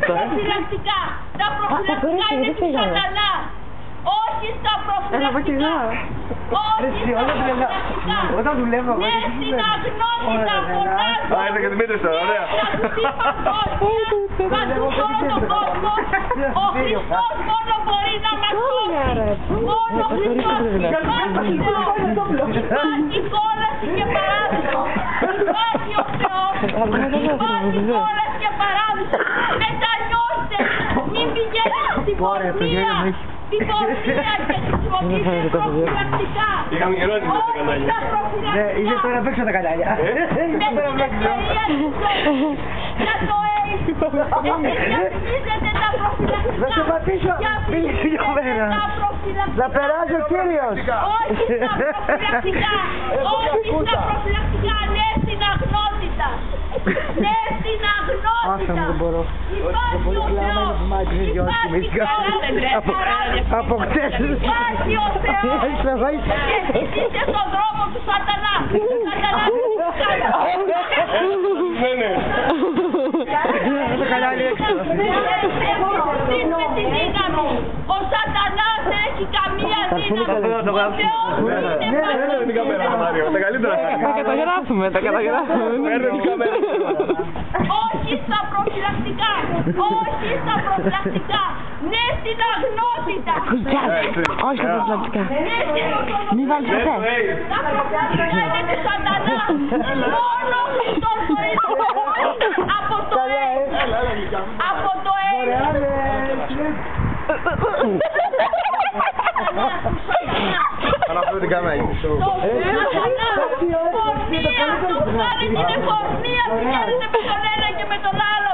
Προφυλακτικά. Τα προφυλακτικά είναι του σατανά. Όχι στα προφυλακτικά. Όχι στα προφυλακτικά. Όταν δουλεύω εγώ. Ναι, στην αγνότητα φωνάζω. Α, ήρθε και Δημήτρης τώρα, ωραία. Παντού σε όλο τον κόσμο. Ο Χριστός μόνο μπορεί να μας σώσει. Μόνο ο Χριστός. Υπάρχει κόλαση και παράδεισο. Υπάρχει ο Θεός. Υπάρχει κόλαση και παράδεισο. Μετανιώστε. Μην πηγαίνετε στην πορνεία. Στην πορνεία και χρησιμοποιείτε προφυλακτικά. Είχαμε καιρό να τα κανάλια. Ναι, είσαι τώρα απ' έξω τα κανάλια. Με την εταιρεία της ζωής. Για το AIDS. Εσείς τα προφυλακτικά. Θα σε πατήσω. Πήγε για μένα. Να περάσει ο Κύριος. Όχι στα προφυλακτικά. Όχι στα προφυλακτικά. Ναι στην αγνότητα. Ναι στην αγνότητα. Άσε μου, δεν μπορώ. Υπάρχει ο Θεός. Από χτες. Υπάρχει ο Θεός. Εσείς είστε στον δρόμο του σατανά. Ναι, ναι. Το κανάλι έξω. Εσείς με τη δύναμη. Ο σατανάς δεν έχει καμία δύναμη. Ο Θεός είναι την κάμερα, Μάριο. Τα καλύτερα θα είναι. Τα καταγράφουμε, τα καταγράφουμε. Παίρνω την κάμερα. όχι στα προφυλακτικά. Όχι στα προφυλακτικά. Ναι στην αγνότητα. Όχι στα προφυλακτικά. Ναι στην ορθοδοξία. Μην βάλεις ποτέ. Τα προφυλακτικά είναι του σατανά. Μόνο ο Χριστός μπορεί να σώσει από το AIDS. Από το AIDS. Αναφέρω την κάμερα. Πορνεία, το χάρη είναι πορνεία, τι κάνετε με τον ένα και με τον άλλο.